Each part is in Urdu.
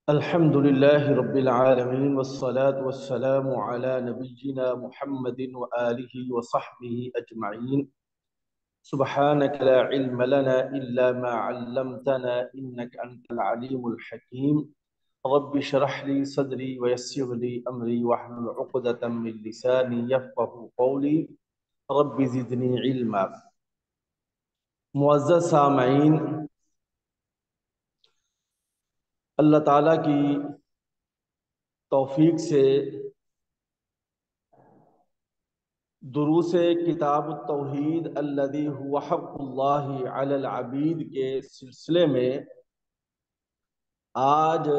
الحمد لله رب العالمين والصلاة والسلام على نبينا محمد وآله وصحبه أجمعين. سبحانك لا علم لنا إلا ما علمتنا إنك أنت العليم الحكيم. رب اشرح لي صدري ويسر لي أمري واحلل عقدة من لساني يفقه قولي. رب زدني علما. معزز سامعین، اللہ تعالیٰ کی توفیق سے دروس کتاب التوحید الذی هو حق اللہ علی العبید کے سلسلے میں آج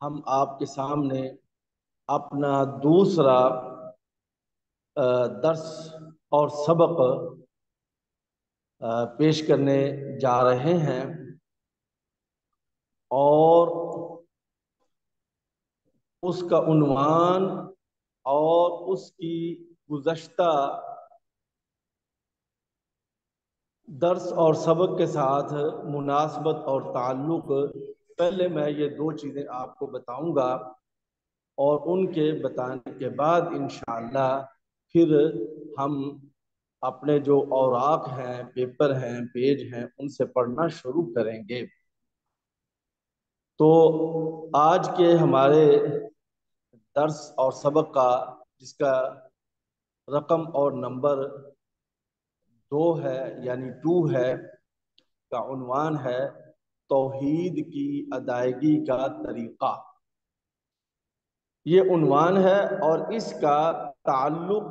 ہم آپ کے سامنے اپنا دوسرا درس اور سبق پیش کرنے جا رہے ہیں، اور اس کا عنوان اور اس کی گزشتہ درس اور سبق کے ساتھ مناسبت اور تعلق، پہلے میں یہ دو چیزیں آپ کو بتاؤں گا اور ان کے بتانے کے بعد انشاءاللہ پھر ہم اپنے جو اوراق ہیں، پیپر ہیں، پیج ہیں، ان سے پڑھنا شروع کریں گے۔ تو آج کے ہمارے درس اور سبق کا، جس کا رقم اور نمبر 2 ہے، یعنی 2 ہے، کا عنوان ہے توحید کی ادائیگی کا طریقہ۔ یہ عنوان ہے اور اس کا تعلق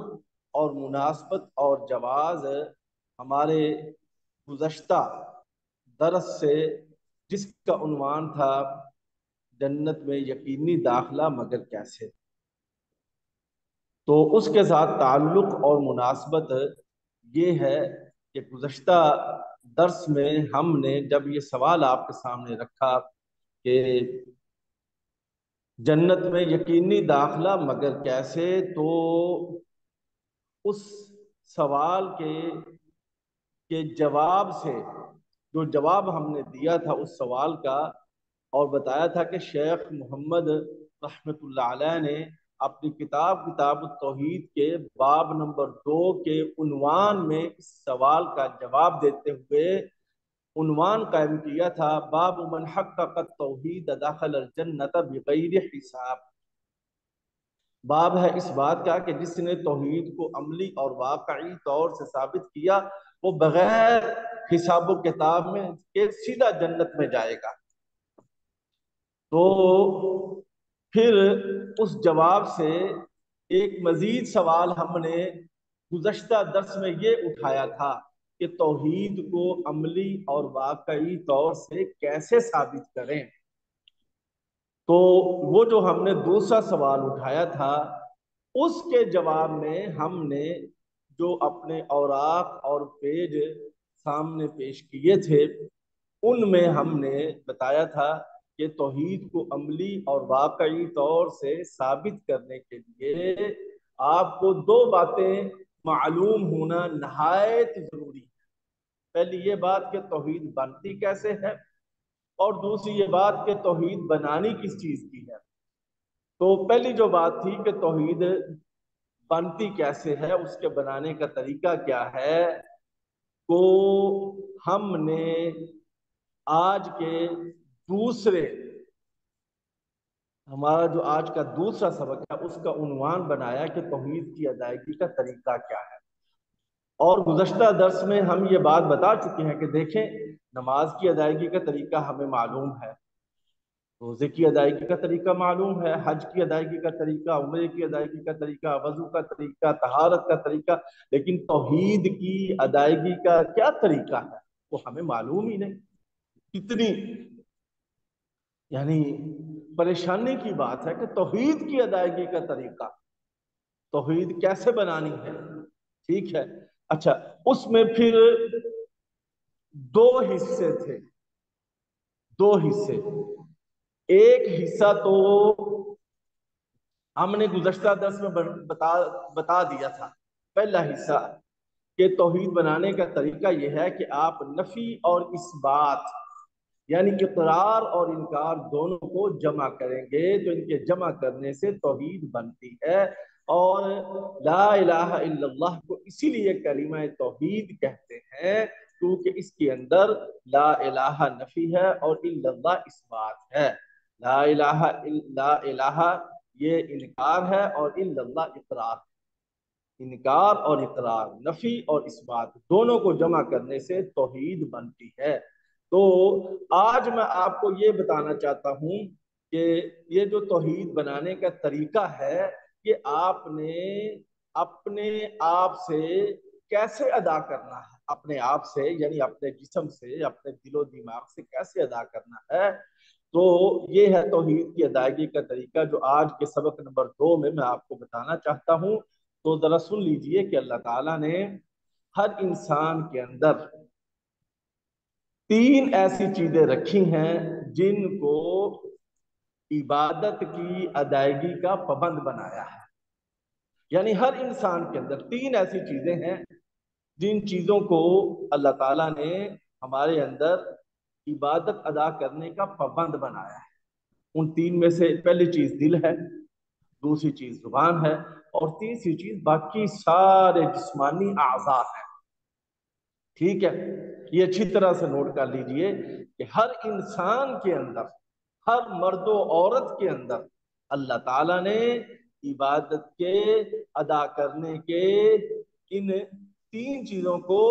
اور مناسبت اور جواز ہمارے گزشتہ درس سے، جس کا عنوان تھا جنت میں یقینی داخلہ مگر کیسے، تو اس کے ساتھ تعلق اور مناسبت یہ ہے کہ گزشتہ درس میں ہم نے جب یہ سوال آپ کے سامنے رکھا کہ جنت میں یقینی داخلہ مگر کیسے، تو اس سوال کے جواب سے، جو جواب ہم نے دیا تھا اس سوال کا، اور بتایا تھا کہ شیخ محمد رحمۃ اللہ علیہ نے اپنی کتاب التوحید کے باب نمبر 2 کے عنوان میں اس سوال کا جواب دیتے ہوئے عنوان قائم کیا تھا، باب من حقق التوحید دخل الجنت بغیر حساب۔ باب ہے اس بات کا کہ جس نے توحید کو عملی اور واقعی طور سے ثابت کیا، وہ بغیر حساب و کتاب میں کہ سیدھا جنت میں جائے گا۔ تو پھر اس جواب سے ایک مزید سوال ہم نے گزشتہ درس میں یہ اٹھایا تھا کہ توحید کو عملی اور واقعی طور سے کیسے ثابت کریں۔ تو وہ جو ہم نے دوسرا سوال اٹھایا تھا، اس کے جواب میں ہم نے جو اپنے اوراق اور پیج سامنے پیش کیے تھے، ان میں ہم نے بتایا تھا کہ توحید کو عملی اور واقعی طور سے ثابت کرنے کے لیے آپ کو 2 باتیں معلوم ہونا نہایت ضروری ہے۔ پہلی یہ بات کہ توحید بنتی کیسے ہے، اور دوسری یہ بات کہ توحید بنانی کس چیز کی ہے۔ تو پہلی جو بات تھی کہ توحید بنتی کیسے ہے، اس کے بنانے کا طریقہ کیا ہے، کو ہم نے آج کے ہمارا جو آج کا دوسرا سبق ہے، اس کا عنوان بنایا کہ توحید کی ادائیگی کا طریقہ کیا ہے۔ اور گزشتہ درس میں ہم یہ بات بتا چکے ہیں کہ دیکھیں، نماز کی ادائیگی کا طریقہ ہمیں معلوم ہے، روزے کی ادائیگی کا طریقہ معلوم ہے، حج کی ادائیگی کا طریقہ، عمرے کی ادائیگی کا طریقہ، وضو کا طریقہ، طہارت کا طریقہ، لیکن توحید کی ادائیگی کا کیا طریقہ ہے وہ ہمیں معلوم ہی نہیں۔ کتنی یعنی پریشانی کی بات ہے کہ توحید کی ادائیگی کا طریقہ، توحید کیسے بنانی ہے۔ ٹھیک ہے، اچھا، اس میں پھر 2 حصے تھے، 2 حصے۔ ایک حصہ تو ہم نے گزشتہ درس میں بتا دیا تھا، پہلا حصہ کہ توحید بنانے کا طریقہ یہ ہے کہ آپ نفی اور اثبات یعنی اقرار اور انکار دونوں کو جمع کریں گے، تو ان کے جمع کرنے سے توحید بنتی ہے۔ اور لا الہ الا اللہ کو اسی لیے کلمہ توحید کہتے ہیں کیونکہ اس کے اندر لا الہ نفی ہے اور الا اللہ اثبات ہے۔ لا الہ یہ انکار ہے اور الا اللہ اقرار۔ انکار اور اقرار، نفی اور اثبات دونوں کو جمع کرنے سے توحید بنتی ہے۔ تو آج میں آپ کو یہ بتانا چاہتا ہوں کہ یہ جو توحید بنانے کا طریقہ ہے کہ آپ نے اپنے آپ سے کیسے ادا کرنا ہے، اپنے آپ سے یعنی اپنے جسم سے، اپنے دل و دماغ سے کیسے ادا کرنا ہے۔ تو یہ ہے توحید کی ادائیگی کا طریقہ جو آج کے سبق نمبر 2 میں آپ کو بتانا چاہتا ہوں۔ تو ذرا سن لیجئے کہ اللہ تعالیٰ نے ہر انسان کے اندر 3 ایسی چیزیں رکھی ہیں جن کو عبادت کی ادائیگی کا پابند بنایا ہے۔ یعنی ہر انسان کے اندر 3 ایسی چیزیں ہیں جن چیزوں کو اللہ تعالیٰ نے ہمارے اندر عبادت ادا کرنے کا پابند بنایا ہے۔ ان 3 میں سے پہلی چیز دل ہے، دوسری چیز زبان ہے اور تیسری چیز باقی سارے جسمانی اعضاء ہیں۔ ٹھیک ہے، یہ اچھی طرح سے نوٹ کر لیجئے کہ ہر انسان کے اندر، ہر مرد و عورت کے اندر اللہ تعالیٰ نے عبادت کے ادا کرنے کے ان 3 چیزوں کو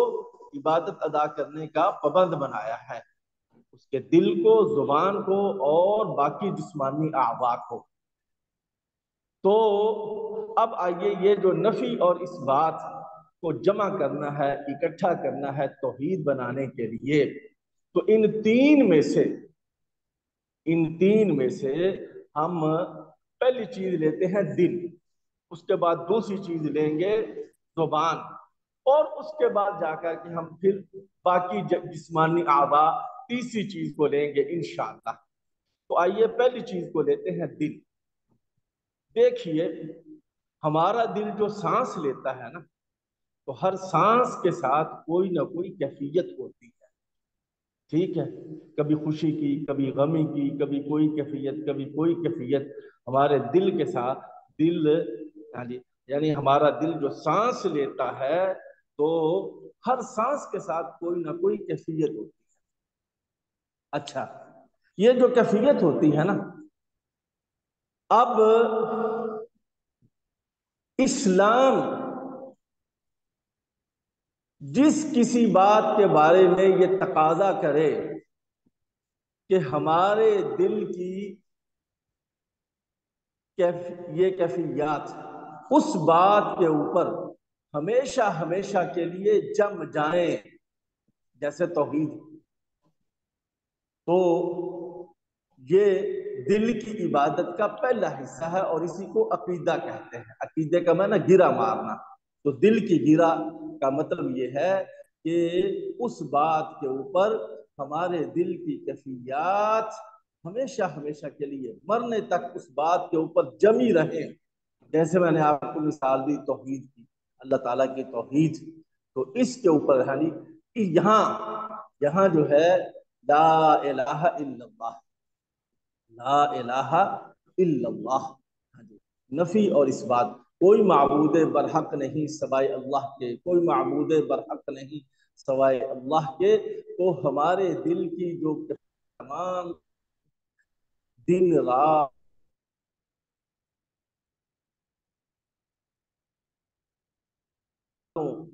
عبادت ادا کرنے کا پابند بنایا ہے، اس کے دل کو، زبان کو اور باقی جسمانی اعضاء کو۔ تو اب آئیے یہ جو نفی اور اثبات کو جمع کرنا ہے، اکٹھا کرنا ہے توحید بنانے کے لیے، تو ان تین میں سے ہم پہلی چیز لیتے ہیں دل، اس کے بعد دوسری چیز لیں گے زبان، اور اس کے بعد جا کر کے ہم پھر باقی جسمانی اعضاء تیسری چیز کو لیں گے انشاءاللہ۔ تو آئیے پہلی چیز کو لیتے ہیں دل۔ دیکھیے ہمارا دل جو سانس لیتا ہے نا، تو ہر سانس کے ساتھ کوئی نہ کوئی کیفیت ہوتی ہے۔ ٹھیک ہے، کبھی خوشی کی، کبھی غمی کی، کبھی کوئی کیفیت، کبھی کوئی کیفیت ہمارے دل کے ساتھ۔ دل یعنی ہمارا دل جو سانس لیتا ہے تو ہر سانس کے ساتھ کوئی نہ کوئی کیفیت ہوتی ہے۔ اچھا، یہ جو کیفیت ہوتی ہے نا، اب اسلام جس کسی بات کے بارے میں یہ تقاضا کرے کہ ہمارے دل کی یہ کیفیات اس بات کے اوپر ہمیشہ ہمیشہ کے لیے جم جائیں، جیسے توحید، تو یہ دل کی عبادت کا پہلا حصہ ہے اور اسی کو عقیدہ کہتے ہیں۔ عقیدے کا معنی گرا مارنا، تو دل کی گرا کا مطلب یہ ہے کہ اس بات کے اوپر ہمارے دل کی کیفیات ہمیشہ ہمیشہ کے لیے مرنے تک اس بات کے اوپر جمی رہیں۔ جیسے میں نے آپ کو مثال دی توحید کی، اللہ تعالیٰ کی توحید، تو اس کے اوپر یعنی یہاں جو ہے لا الہ الا اللہ، لا الہ الا اللہ، نفی اور اثبات، کوئی معبود برحق نہیں سوائے اللہ کے، کوئی معبود برحق نہیں سوائے اللہ کے۔ تو ہمارے دل کی جو تمام دن رات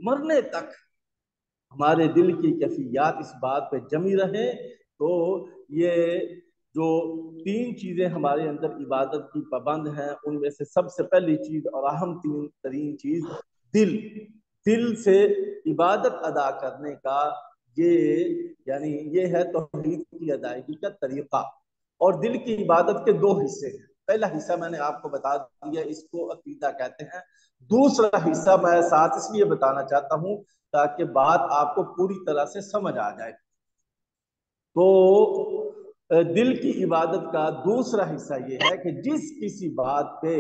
مرنے تک ہمارے دل کی کیفیات اس بات پہ جمی رہیں، تو یہ جو 3 چیزیں ہمارے اندر عبادت کی پابند ہیں، ان میں سے سب سے پہلی چیز اور اہم ترین چیز دل سے عبادت ادا کرنے کا یہ ہے توحید کی ادائیگی کا طریقہ۔ اور دل کی عبادت کے 2 حصے ہیں۔ پہلا حصہ میں نے آپ کو بتا دیا، اس کو عقیدہ کہتے ہیں۔ دوسرا حصہ میں ساتھ اس لیے بتانا چاہتا ہوں تاکہ بات آپ کو پوری طرح سے سمجھ آ جائے۔ تو دل کی عبادت کا دوسرا حصہ یہ ہے کہ جس کسی بات پہ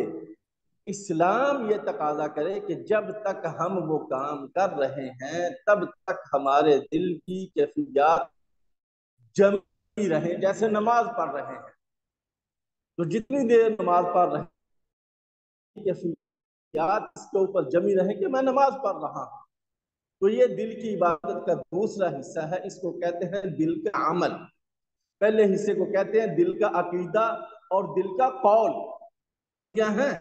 اسلام یہ تقاضا کرے کہ جب تک ہم وہ کام کر رہے ہیں تب تک ہمارے دل کی کیفیات جمی رہیں، جیسے نماز پڑھ رہے ہیں تو جتنی دیر نماز پڑھ رہے ہیں کیفیات اس کے اوپر جمی رہیں کہ میں نماز پڑھ رہا ہوں، تو یہ دل کی عبادت کا دوسرا حصہ ہے، اس کو کہتے ہیں دل کا عمل۔ پہلے حصے کو کہتے ہیں دل کا عقیدہ اور دل کا قول، کیا ہے؟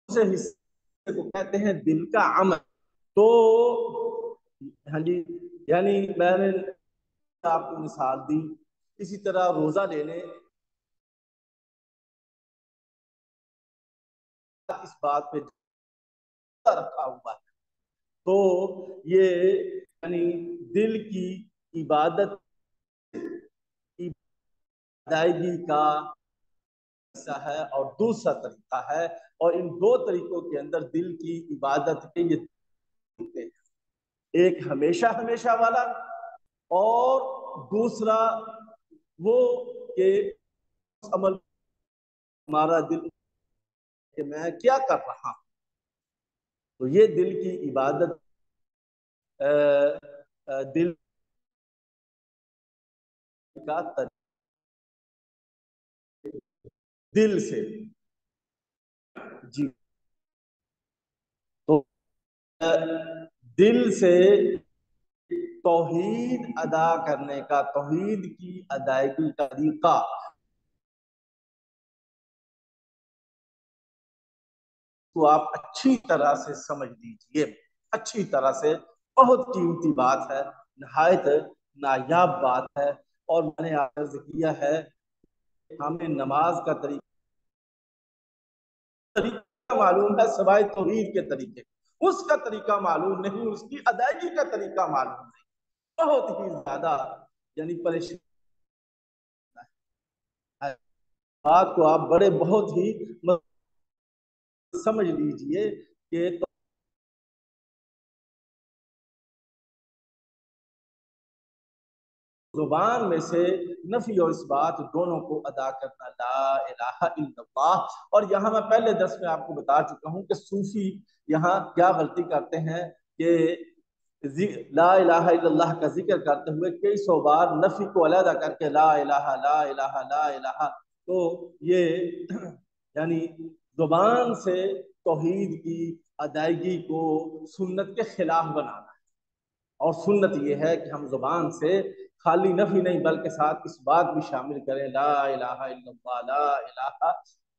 دوسرے حصے کو کہتے ہیں دل کا عمل۔ تو ہاں جی، یعنی میں نے آپ کو مثال دی، اسی طرح روزہ لینے اس بات پہ رکھا ہوا ہے، تو یہ یعنی دل کی عبادت کی ادائیگی کا حصہ ہے اور دوسرا طریقہ ہے، اور ان دو طریقوں کے اندر دل کی عبادت کے یہ طریقے ہیں، ایک ہمیشہ ہمیشہ والا اور دوسرا وہ کہ عمل ہمارا دل کہ میں کیا کر رہا ہوں، تو یہ دل کی عبادت دل کا دل سے جی، تو دل سے توحید ادا کرنے کا، توحید کی ادائیگی کا طریقہ تو آپ اچھی طرح سے سمجھ لیجئے، اچھی طرح سے، بہت قیمتی بات ہے، نہایت نایاب بات ہے، اور میں نے عرض کیا ہے ہمیں نماز کا طریقہ معلوم ہے سوائے توحید کے طریقے، اس کا طریقہ معلوم نہیں، اس کی ادائیگی کا طریقہ معلوم نہیں، بہت ہی زیادہ یعنی پریشان بات کو آپ بڑے بہت ہی سمجھ لیجئے کہ زبان میں سے نفی اور اس بات دونوں کو ادا کرنا، لا الہ الا اللہ۔ اور یہاں میں پہلے درس میں آپ کو بتا چکا ہوں کہ صوفی یہاں کیا غلطی کرتے ہیں کہ لا الہ الا اللہ کا ذکر کرتے ہوئے کئی سو بار نفی کو علیحدہ کر کے لا الہ لا الہ لا الہ، تو یہ یعنی زبان سے توحید کی ادائیگی کو سنت کے خلاف بنانا ہے، اور سنت یہ ہے کہ ہم زبان سے خالی نفی نہیں بلکہ ساتھ اس بات بھی شامل کریں لا الہ الا اللہ لا الہ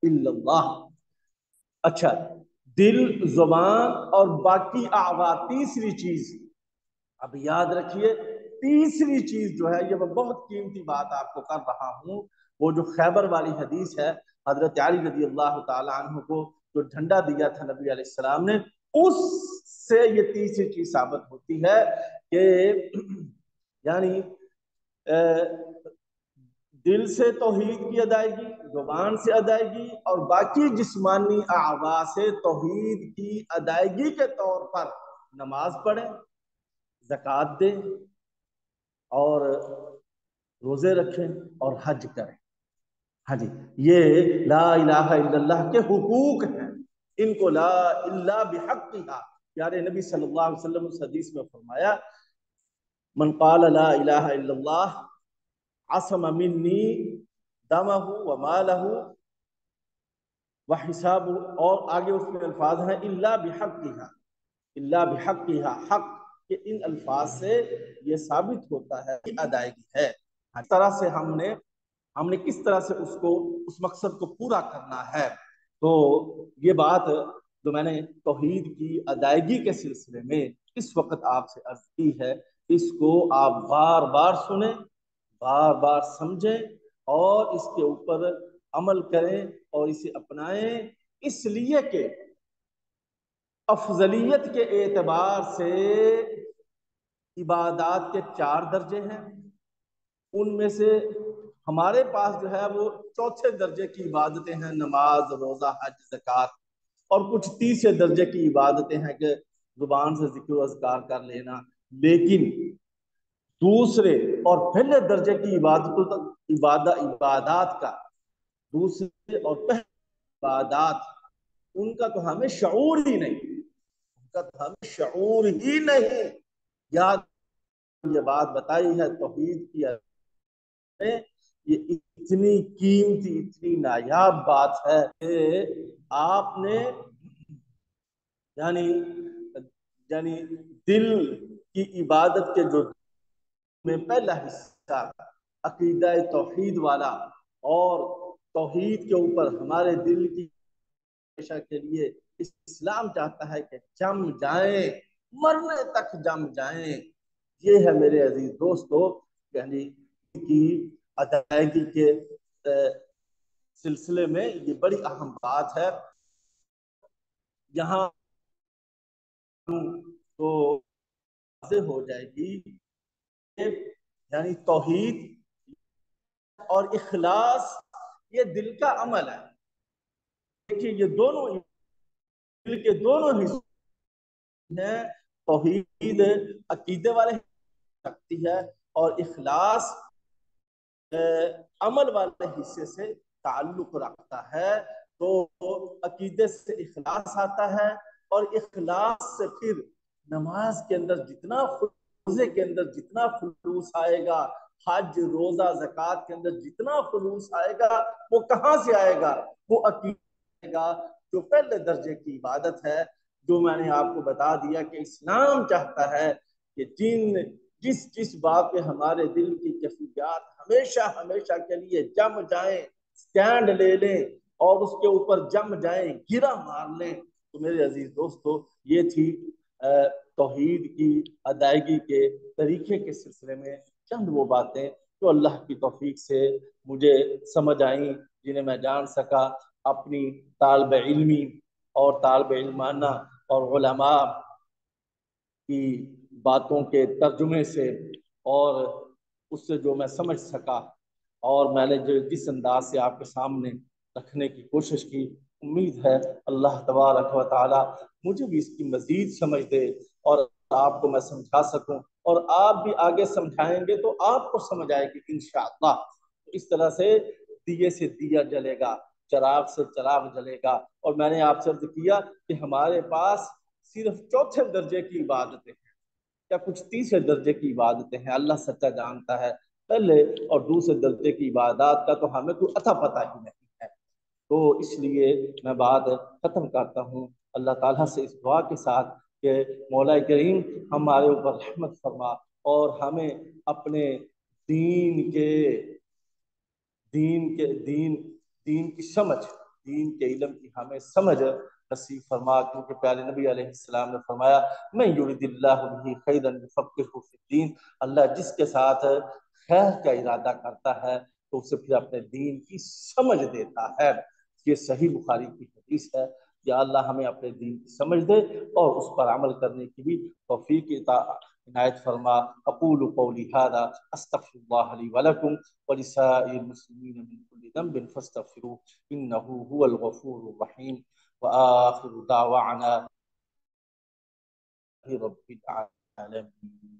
الا اللہ۔ اچھا، دل، زبان اور باقی اعضاء، تیسری چیز اب یاد رکھیے، تیسری چیز جو ہے یہ میں بہت قیمتی بات آپ کو کر رہا ہوں، وہ جو خیبر والی حدیث ہے، حضرت علی رضی اللہ تعالی عنہ کو جو جھنڈا دیا تھا نبی علیہ السلام نے، اس سے یہ تیسری چیز ثابت ہوتی ہے کہ یعنی دل سے توحید کی ادائیگی، زبان سے ادائیگی، اور باقی جسمانی اعضاء سے توحید کی ادائیگی کے طور پر نماز پڑھیں، زکوٰۃ دیں، اور روزے رکھیں اور حج کریں۔ ہاں جی، یہ لا الہ الا اللہ کے حقوق ہیں، ان کو لا الا بحقھا، پیارے نبی صلی اللہ علیہ وسلم اس حدیث میں فرمایا من قال لا الہ الا اللہ عصم منی دمہ و مالہ وحساب، اور آگے اس میں الفاظ ہیں الا بحقھا، الا بحقھا، حق کہ ان الفاظ سے یہ ثابت ہوتا ہے کہ ادائیگی ہے۔ اس طرح سے ہم نے کس طرح سے اس مقصد کو پورا کرنا ہے، تو یہ بات جو میں نے توحید کی ادائیگی کے سلسلے میں اس وقت آپ سے عرض کی ہے، اس کو آپ بار بار سنیں، بار بار سمجھیں، اور اس کے اوپر عمل کریں اور اسے اپنائیں، اس لیے کہ افضلیت کے اعتبار سے عبادات کے 4 درجے ہیں، ان میں سے ہمارے پاس جو ہے وہ چوتھے درجے کی عبادتیں ہیں، نماز، روزہ، حج، زکوٰۃ، اور کچھ تیسرے درجے کی عبادتیں ہیں کہ زبان سے ذکر و اذکار کر لینا، لیکن دوسرے اور پہلے درجے کی عبادات کا، دوسرے اور پہلے عبادات ان کا تو ہمیں شعور ہی نہیں، ان کا تو ہمیں شعور ہی نہیں۔ یاد یہ بات بتائی ہے توحید کی، یہ اتنی قیمتی اتنی نایاب بات ہے کہ آپ نے یعنی یعنی دل کی عبادت کے جو میں پہلا حصہ عقیدہ توحید والا، اور توحید کے اوپر ہمارے دل کی ہمیشہ کے لیے اسلام چاہتا ہے کہ جم جائیں، مرنے تک جم جائیں۔ یہ ہے میرے عزیز دوستو یعنی کی ادائیگی کے سلسلے میں یہ بڑی اہم بات ہے۔ یہاں تو واضح ہو جائے گی یعنی توحید اور اخلاص یہ دل کا عمل ہے۔ دیکھیے یہ دونوں دل کے دونوں حصے ہیں، توحید عقیدے والے رکھتی ہے اور اخلاص عمل والے حصے سے تعلق رکھتا ہے۔ تو عقیدے سے اخلاص آتا ہے، اور اخلاص سے پھر نماز کے اندر جتنا روزے کے اندر جتنا خلوص آئے گا، حج روزہ زکوٰۃ کے اندر جتنا خلوص آئے گا، وہ کہاں سے آئے گا؟ وہ عقیدے گا جو پہلے درجے کی عبادت ہے، جو میں نے آپ کو بتا دیا کہ اسلام چاہتا ہے کہ جس بات پہ ہمارے دل کی کیفیات ہمیشہ ہمیشہ کے لیے جم جائیں، سٹینڈ لے لیں اور اس کے اوپر جم جائیں، گرا مار لیں۔ تو میرے عزیز دوستو یہ تھی توحید کی ادائیگی کے طریقے کے سلسلے میں چند وہ باتیں جو اللہ کی توفیق سے مجھے سمجھ آئیں، جنہیں میں جان سکا اپنی طالب علمی اور طالب علمانہ اور علماء کی باتوں کے ترجمے سے، اور اس سے جو میں سمجھ سکا اور میں نے جو جس انداز سے آپ کے سامنے رکھنے کی کوشش کی، امید ہے اللہ تبارک و تعالی مجھے بھی اس کی مزید سمجھ دے اور آپ کو میں سمجھا سکوں، اور آپ بھی آگے سمجھائیں گے تو آپ کو سمجھ آئے گی انشاءاللہ۔ اس طرح سے دیے سے دیا جلے گا، چراغ سے چراغ جلے گا۔ اور میں نے آپ سے عرض کیا کہ ہمارے پاس صرف چوتھے درجے کی عبادتیں ہیں یا کچھ تیسرے درجے کی عبادتیں ہیں، اللہ سچا جانتا ہے۔ پہلے اور دوسرے درجے کی عبادات کا تو ہمیں کوئی عطا پتہ ہی نہیں ہے۔ تو اس لیے میں بات ختم کرتا ہوں اللہ تعالیٰ سے اس دعا کے ساتھ کہ مولا کریم ہمارے اوپر رحمت فرما، اور ہمیں اپنے دین کے دین کے دین دین کی سمجھ، دین کے علم کی ہمیں سمجھ نصیب فرما، کیونکہ پیارے نبی علیہ السلام نے فرمایا میں یرید اللہ بہ خیرا یفقہہ فی الدین، اللہ جس کے ساتھ خیر کا ارادہ کرتا ہے تو اسے پھر اپنے دین کی سمجھ دیتا ہے۔ یہ صحیح بخاری کی حدیث ہے۔ یا اللہ ہمیں اپنے دین کی سمجھ دے اور اس پر عمل کرنے کی بھی توفیق عنایت فرما۔ اقول قولی ھذا استغفر اللہ لی ولکم ولسائر المسلمین من كل ذنب فاستغفروه انه هو الغفور الرحیم وآخر دعوانا رب العالمین۔